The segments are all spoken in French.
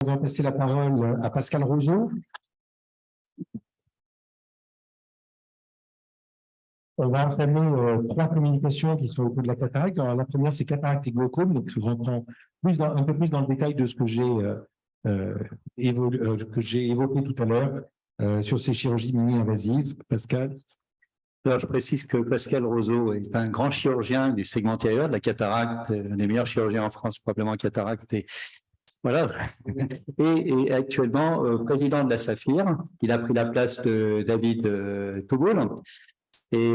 On va passer la parole à Pascal Roseau. On va entamer 3 communications qui sont au cours de la cataracte. Alors, la première, c'est cataracte et glaucome. Donc, je reprends un peu plus dans le détail de ce que j'ai évoqué tout à l'heure sur ces chirurgies mini-invasives. Pascal. Alors, je précise que Pascal Roseau est un grand chirurgien du segment antérieur de la cataracte, un des meilleurs chirurgiens en France, probablement cataracte. Voilà. Et actuellement président de la Saphir. Il a pris la place de David Touboul. Et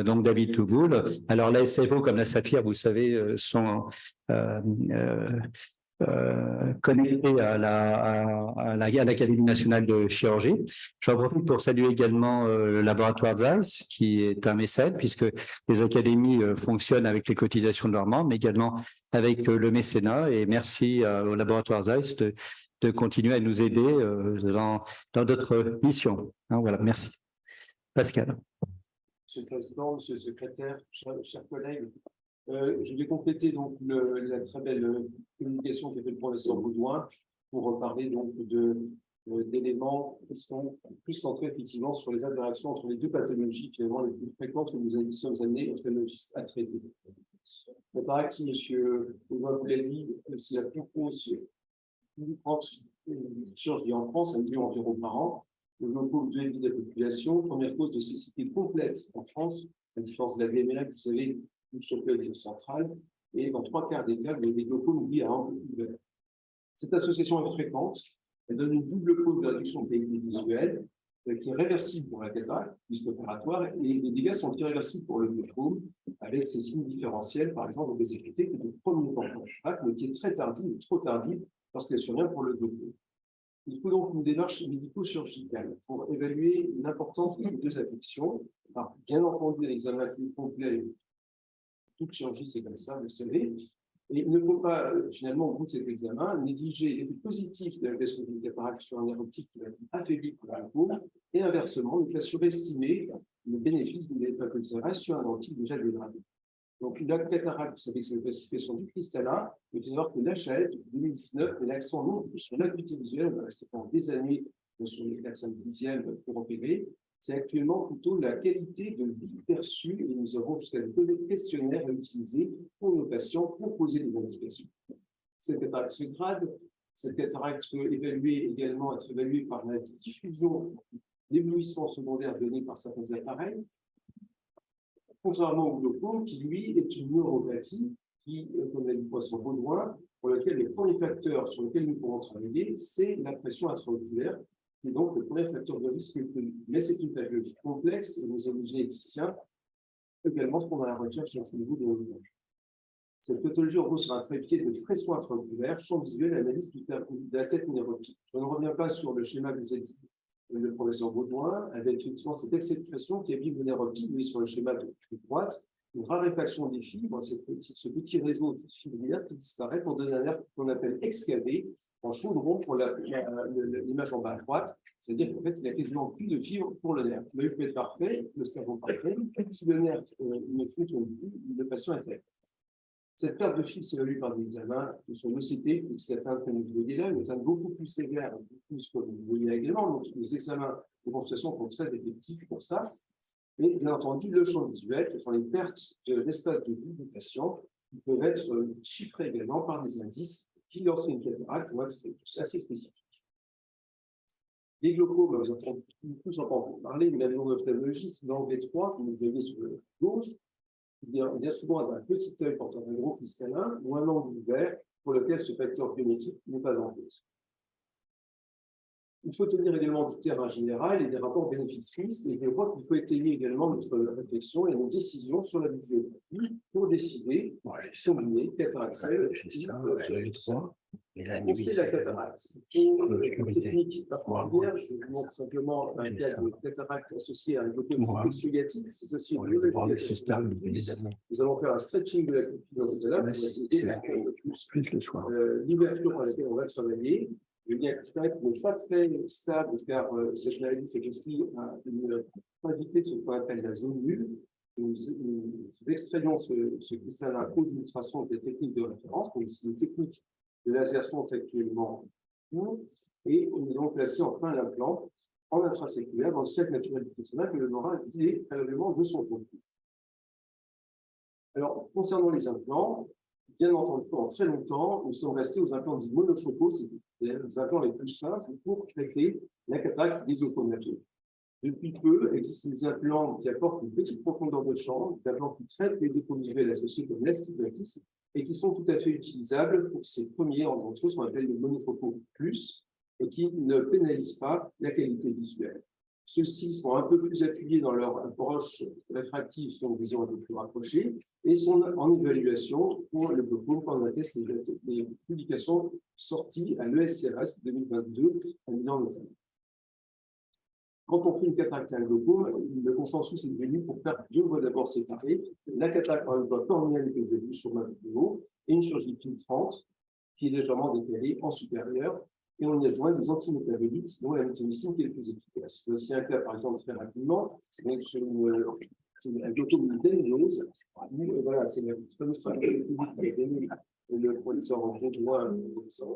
donc David Touboul. Alors la SFO comme la Saphir, vous le savez, sont connectés à l'Académie nationale de chirurgie. J'en profite pour saluer également le laboratoire Zeiss, qui est un mécène, puisque les académies fonctionnent avec les cotisations de leurs membres, mais également avec le mécénat. Et merci au laboratoire Zeiss de continuer à nous aider dans d'autres missions. Hein, voilà, merci. Pascal. Monsieur le Président, Monsieur le Secrétaire, chers collègues, je vais compléter donc la très belle communication qu'a fait le professeur Baudouin pour parler donc d'éléments qui sont plus centrés effectivement sur les interactions entre les deux pathologies finalement les plus fréquentes que nous sommes amenés ophtalmologistes à traiter. L'interaction, Monsieur Baudouin vous l'a dit, c'est la plus grosse chirurgie en France, 1 million environ par an. Le glaucome, 2,5 de la population, première cause de cécité complète en France, à la différence de la DMLA, vous savez, bouche centrale, et dans 3/4 des cas, il y a des glaucomes liés à angle ouvert. Cette association est fréquente, elle donne une double cause de réduction de qualité visuelle, qui est réversible pour la cataracte, puisqu'opératoire, et les dégâts sont irréversibles pour le glaucome, avec ses signes différentiels, par exemple, l'obésité, qui est le premier temps pour la cataracte, mais qui est très tardive, trop tardive, lorsqu'elle survient pour le glaucome. Il faut donc une démarche médico-chirurgicale pour évaluer l'importance de ces deux affections. Alors, bien entendu, l'examen plus complet, toute chirurgie, c'est comme ça, vous le savez. Et il ne faut pas, finalement, au bout de cet examen, négliger l'effet positif de la question d'une cataracte sur un nerf optique qui va être affaibli pour la paume, et inversement, ne pas surestimer le bénéfice de l'effet sur un optique déjà dégradé. Donc, la cataracte, vous savez, c'est la classification du cristallin. Il faut savoir que l'HAS, depuis 2019, met l'accent non plus sur l'acuité visuelle, c'est pendant des années sur les 4-5 dixièmes pour opérer. C'est actuellement plutôt la qualité de vie perçue, et nous avons jusqu'à des questionnaires à utiliser pour nos patients pour poser des indications. Cette cataracte se grade. Cette cataracte peut être évaluée par la diffusion d'éblouissements secondaires donnés par certains appareils. Contrairement au glaucome, qui lui est une neuropathie qui, comme l'a dit Poisson Baudouin, pour laquelle le premier facteur sur lequel nous pourrons travailler, c'est la pression intraoculaire, qui est donc le premier facteur de risque. Mais c'est une pathologie complexe et nous avons généticiens également ce qu'on a à la recherche à ce niveau de l'horloge. Cette pathologie repose sur un trépied de pression intraoculaire, champ visuel et analyse de la tête nérotique. Je ne reviens pas sur le schéma que vous avez dit le professeur Baudouin, avec effectivement cette excès de pression qui abîme le nerf optique. Vous voyez sur le schéma de droite, une raréfaction des fibres, ce petit réseau fibrillaire qui disparaît pour donner un nerf qu'on appelle excavé, en chaudron pour l'image en bas à droite, c'est-à-dire qu'en fait, il n'y a quasiment plus de fibres pour le nerf. L'œil peut être parfait, le cerveau parfait, si le nerf ne fonctionne plus, le patient est fait. Cette perte de fibres s'évalue par des examens qui sont l'OCT, qui atteint que vous voyez là, une atteinte beaucoup plus sévère, plus que vous voyez également. Donc, les examens de consultation sont très effectifs pour ça. Et bien entendu, le champ visuel, ce sont les pertes de l'espace de vue du patient, qui peuvent être chiffrées également par des indices qui, lorsqu'il y a une cataracte, vont être assez spécifiques. Les glaucomes, nous avons tous entendu parler, mais l'avion d'ophtalmologie, c'est l'angle étroit que vous voyez sur le gauche. Il y a souvent un petit œil portant un gros cristallin ou un angle ouvert pour lequel ce facteur biométrique n'est pas en cause. Il faut tenir également du terrain général et des rapports bénéfices-risques, et je crois qu'il faut étayer également notre réflexion et nos décisions sur la visuothérapie pour décider, combiner cataracte et la cataracte. Une technique particulière, je vous montre simplement un cas de cataracte associé à un glaucome exudatif, c'est associé à nous allons faire un stretching de la pupille dans ce cas-là, l'ouverture par laquelle on va travailler. Le lien cristallin n'est pas très stable car cette maladie s'associe à une quantité de ce qu'on appelle la zone nulle. Nous extrayons ce cristallin à cause d'ultrasons des techniques de référence. Donc, les techniques de laser sont actuellement structure et nous allons placer enfin l'implant en intraséculaire dans le cercle naturel du personnage que l'on aura guidé préalablement de son contenu. Alors, concernant les implants, bien entendu, pendant très longtemps, nous sommes restés aux implants dits monofocaux, c'est-à-dire les implants les plus simples pour traiter la cataracte des glaucomateux. Depuis peu, existent des implants qui apportent une petite profondeur de champ, des implants qui traitent les dépôts visuels associés comme l'astigmatisme et qui sont tout à fait utilisables pour ces premiers d'entre eux, ce qu'on appelle les monofocaux plus, et qui ne pénalisent pas la qualité visuelle. Ceux-ci sont un peu plus appuyés dans leur approche réfractive sur une vision un peu plus rapprochée et sont en évaluation pour le glaucome quand on atteste les publications sorties à l'ESCRS 2022 à Milan notamment. Quand on fait une cataracte et un glaucome, le consensus est devenu pour faire deux voies d'abord séparées. La cataracte par une voie cornéenne que vous avez vue sur ma vidéo et une chirurgie filtrante qui est légèrement décalée en supérieur. Et on y adjoint des antimétabolites dont la méthonicine qui est le plus efficace. Voici un cas, par exemple, très rapidement, c'est un glaucome d'Henniose. Voilà, c'est la fameuse stratégie qui a donné le professeur en gros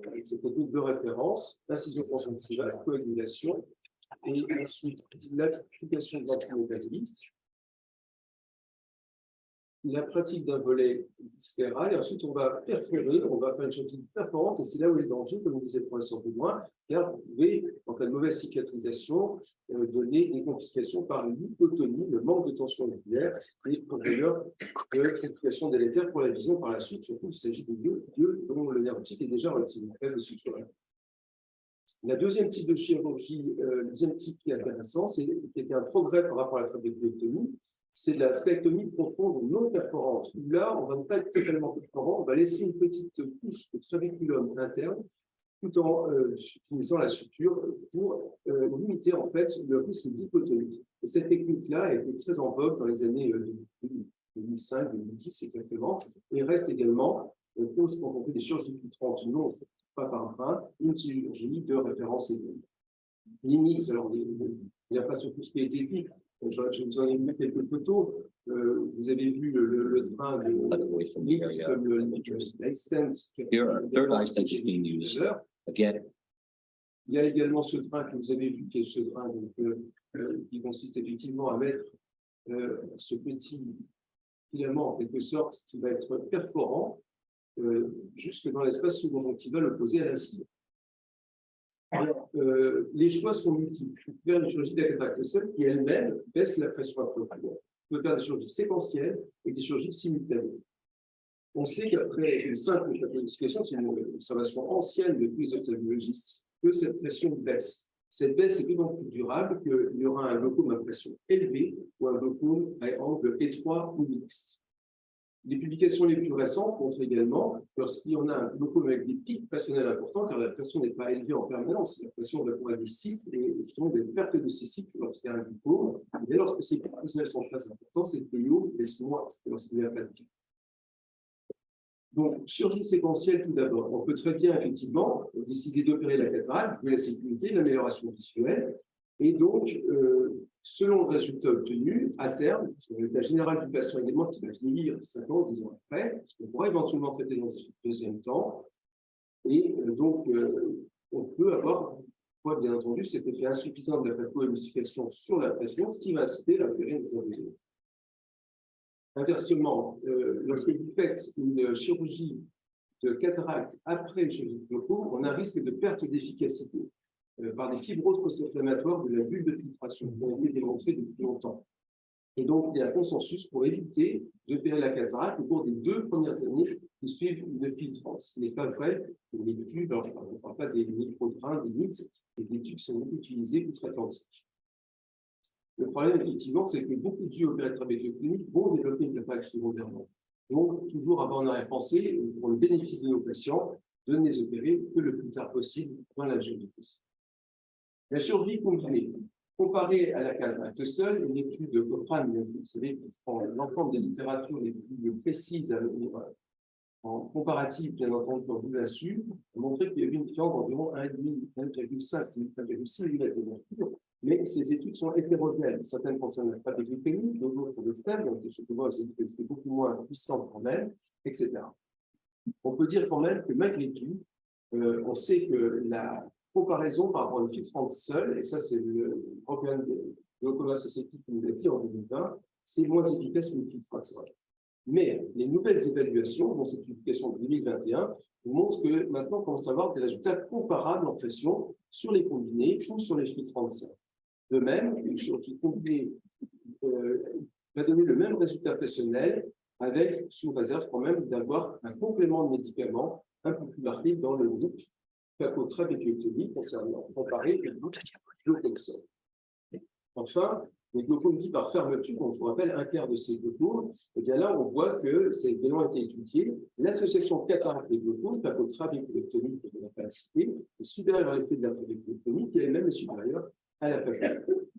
avec cette technique de référence, incision concentrique, coagulation, et ensuite l'application de l'antimétabolite, la pratique d'un volet scléral, et ensuite on va perforer, on va faire une chirurgie perforante, et c'est là où est le danger, comme disait le professeur Benoît, car vous pouvez, en cas de mauvaise cicatrisation, donner des complications par l'hypotonie, le manque de tension oculaire, et d'ailleurs de complications délétères pour la vision par la suite, surtout qu'il s'agit de lieux dont le nerf optique est déjà relativement faible structurel. La deuxième type de chirurgie, le deuxième type qui est intéressant, qui était un progrès par rapport à la trabéculectomie, c'est de la spectomie profonde non perforante. Là, on ne va pas être totalement perforant, on va laisser une petite couche de trabeculum interne tout en finissant la suture pour limiter en fait le risque d'hypotonie. Et cette technique-là a été très en vogue dans les années 2005, 2010 exactement, et reste également, quand on fait des chirurgies filtrantes non pas par brin, une chirurgie de référence aiguë. L'INIX, alors il n'y a pas sur tout ce qui a été dit. Je vous en ai mis quelques photos. Vous avez vu le train de l'INIX comme l'Extent. Il y a également ce train que vous avez vu, qui est ce train qui consiste effectivement à mettre ce petit filament, en quelque sorte, qui va être perforant jusque dans l'espace sous-conjonctival opposé à l'incision. Alors, les choix sont multiples. Vous pouvez faire une chirurgie de la cataracte seule qui elle-même baisse la pression artérielle. Vous pouvez faire des chirurgies séquentielles et des chirurgies simultanées. On sait qu'après une simple cathodification, c'est une observation ancienne de tous les ophtalmologistes, que cette pression baisse. Cette baisse est d'autant plus durable qu'il y aura un glaucome à pression élevée ou un glaucome à angle étroit ou mixte. Les publications les plus récentes montrent également que lorsqu'il y en a un glaucome avec des pics pressionnels importants, car la pression n'est pas élevée en permanence, la pression va avoir des cycles et justement des pertes de ces cycles lorsqu'il y a un glaucome. Et lorsque ces pics pressionnels sont très importants, c'est PO laisse moins lorsqu'il n'y a pas de pic. Donc, chirurgie séquentielle tout d'abord. On peut très bien, effectivement, décider d'opérer la cataracte, de la sécurité, l'amélioration visuelle. Et donc, selon le résultat obtenu, à terme, sur l'état général du patient également qui va vieillir 5 ans, 10 ans après, on pourra éventuellement traiter dans un deuxième temps. Et donc, on peut avoir, bien entendu, cet effet insuffisant de la phacoémulsification sur la pression, ce qui va inciter à opérer les endothéliomes. Inversement, lorsque vous faites une chirurgie de cataracte après une chirurgie de glaucome, on a un risque de perte d'efficacité par des fibroses post-inflammatoires de la bulle de filtration qui ont été démontrées depuis longtemps. Et donc, il y a un consensus pour éviter d'opérer la cataracte au cours des 2 premières années qui suivent une filtrance. Ce n'est pas vrai pour les tubes, alors je ne parle pas des micro-trains, des mix, et des tubes sont beaucoup utilisés outre-Atlantique. Le problème, effectivement, c'est que beaucoup de yeux opérés de trabéculectomie vont développer une cataracte secondairement. Donc, toujours avoir en arrière-pensée, pour le bénéfice de nos patients, de ne les opérer que le plus tard possible dans la durée. La chirurgie combinée, comparée à la cataracte seule, une étude de Cochrane, vous savez, qui prend l'ensemble des littératures les plus précises en comparatif, bien entendu, dans l'UASU, a montré qu'il y avait une différence d'environ 1,5, 1,6 mm de mercure. Mais ces études sont hétérogènes. Certaines concernent la trabéculectomie, d'autres le stade, donc ce que moi, c'était beaucoup moins puissant quand même, etc. On peut dire quand même que malgré tout, On sait que la comparaison par rapport au filtrant seul, et ça c'est le European Glaucoma Society qui nous l'a dit en 2020, c'est moins efficace que le filtrant seul. Mais les nouvelles évaluations, dont cette publication de 2021, nous montrent que maintenant, on commence à avoir des résultats comparables en pression sur les combinés ou sur les filtrants seul. De même, une chirurgie combinée va donner le même résultat pressionnel avec, sous réserve quand même, d'avoir un complément de médicaments un peu plus rapide dans le groupe phacotrabéculectomie concernant comparé au groupe glaucome. Enfin, les glaucomes dits par fermeture, donc je vous rappelle, un quart de ces glaucomes, et bien là, on voit que c'est vraiment été étudié. L'association cataracte et glaucome, phacotrabéculectomie, que je n'ai pas cité, est supérieure à l'effet de la trabéculectomie, qui elle-même est supérieure à la phacotrabéculectomie.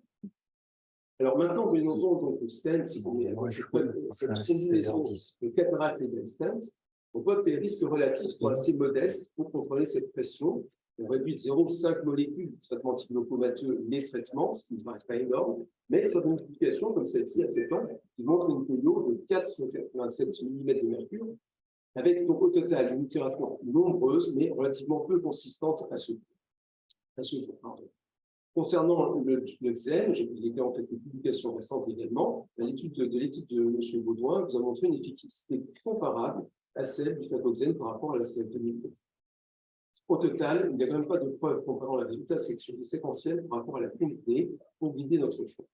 Alors maintenant, venons-en donc au stent, cette combinaison de cataracte et de stent, on voit que les risques relatifs sont assez modestes pour contrôler cette pression. On réduit de 0,5 molécules du traitement antiglaucomateux les traitements, ce qui ne paraît pas énorme, mais certaines multiplications comme celle-ci à 7 ans, qui montrent une PIO de 4,87 mm de mercure, avec donc au total une itération nombreuse, mais relativement peu consistante à ce jour. Concernant le XEN, j'ai publié en quelques publications récentes également, l'étude de M. Baudouin vous a montré une efficacité comparable à celle du phacoxène par rapport à la stéréotomie. Au total, il n'y a quand même pas de preuve comparant la résultat séquentielle par rapport à la qualité pour guider notre choix.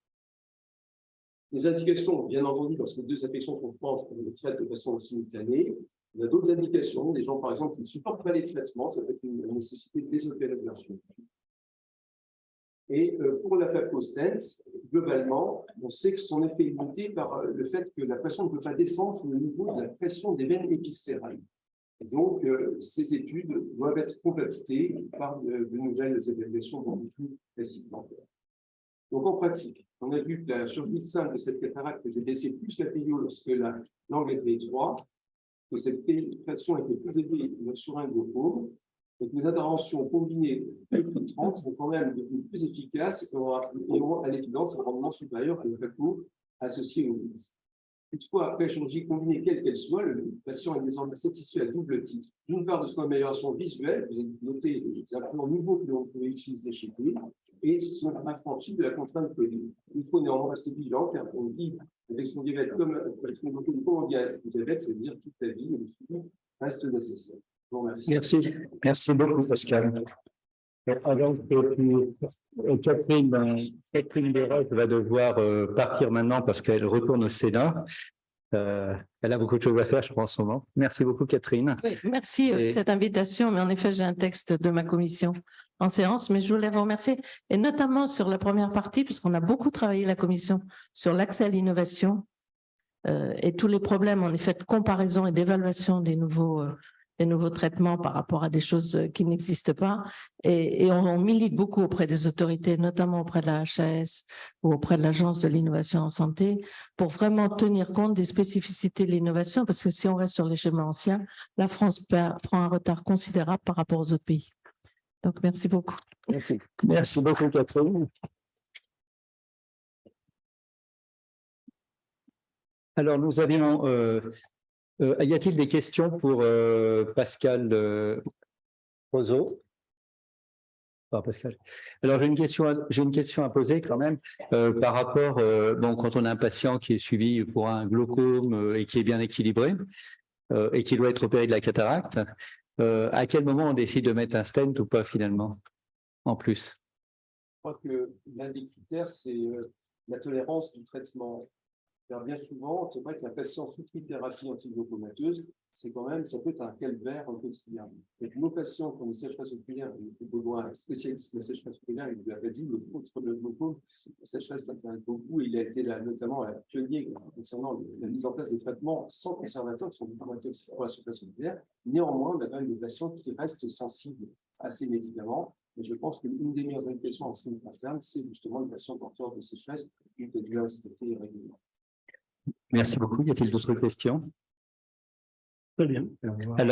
Les indications, bien entendu, lorsque deux affections sont proches, on les traite de façon simultanée. Il y a d'autres indications, des gens par exemple qui ne supportent pas les traitements, ça peut être une nécessité de désopérer de leur chirurgie. Et pour la phaco-stent, globalement, on sait que son effet est limité par le fait que la pression ne peut pas descendre sous le niveau de la pression des veines épisclérales. Et donc, ces études doivent être complétées par de nouvelles évaluations beaucoup plus précises. Donc, en pratique, on a vu que la chirurgie simple de cette cataracte faisait baisser plus la PIO lorsque l'angle était étroit, que cette pression était plus élevée sur un glaucome, et que les interventions combinées de filtrantes sont quand même plus efficaces et ont à l'évidence un rendement supérieur à le phaco associé au VIS. Toutefois, après chirurgie combinée, quelle qu'elle soit, le patient est désormais satisfait à double titre. D'une part, de son amélioration visuelle, vous avez noté les apports nouveaux que l'on pouvait utiliser chez lui, et son affranchi de la contrainte que il faut néanmoins rester vigilant, car on vit avec son diabète comme on dit le diabète, c'est-à-dire toute la vie, et le suivi reste nécessaire. Bon, merci. Merci beaucoup, Pascal. Alors, Catherine Desroches va devoir partir maintenant parce qu'elle retourne au Sénat. Elle a beaucoup de choses à faire, je pense, en ce moment. Merci beaucoup, Catherine. Oui, merci de cette invitation. Mais en effet, j'ai un texte de ma commission en séance, mais je voulais vous remercier, et notamment sur la première partie, puisqu'on a beaucoup travaillé la commission sur l'accès à l'innovation et tous les problèmes, en effet, de comparaison et d'évaluation des nouveaux traitements par rapport à des choses qui n'existent pas. Et on milite beaucoup auprès des autorités, notamment auprès de la HAS ou auprès de l'Agence de l'innovation en santé, pour vraiment tenir compte des spécificités de l'innovation, parce que si on reste sur les schémas anciens, la France prend un retard considérable par rapport aux autres pays. Donc, merci beaucoup. Merci beaucoup, Catherine. Alors, nous avions... y a-t-il des questions pour Pascal Roseau? Pascal. Alors, j'ai une question à poser quand même par rapport, quand on a un patient qui est suivi pour un glaucome et qui est bien équilibré et qui doit être opéré de la cataracte, à quel moment on décide de mettre un stent ou pas finalement, en plus? Je crois que l'un des critères, c'est la tolérance du traitement. Car bien souvent, c'est vrai que la patient sous trithérapie antiglaucomateuse, c'est quand même, ça peut être un calvaire au quotidien. Et nos patients qui ont une sécheresse oculaire, un spécialiste de la sécheresse oculaire, il lui avait dit contre le glaucome, la sécheresse l'intéresse beaucoup, et il a été là, notamment pionnier concernant la mise en place des traitements sans conservateurs qui sont vraiment toxiques pour la surface oculaire. Néanmoins, on a quand même des patients qui restent sensibles à ces médicaments. Et je pense qu'une des meilleures indications en ce qui me concerne, c'est justement le patient porteur de sécheresse qui peut dû traiter régulièrement. Merci beaucoup. Y a-t-il d'autres questions? Très bien. Alors,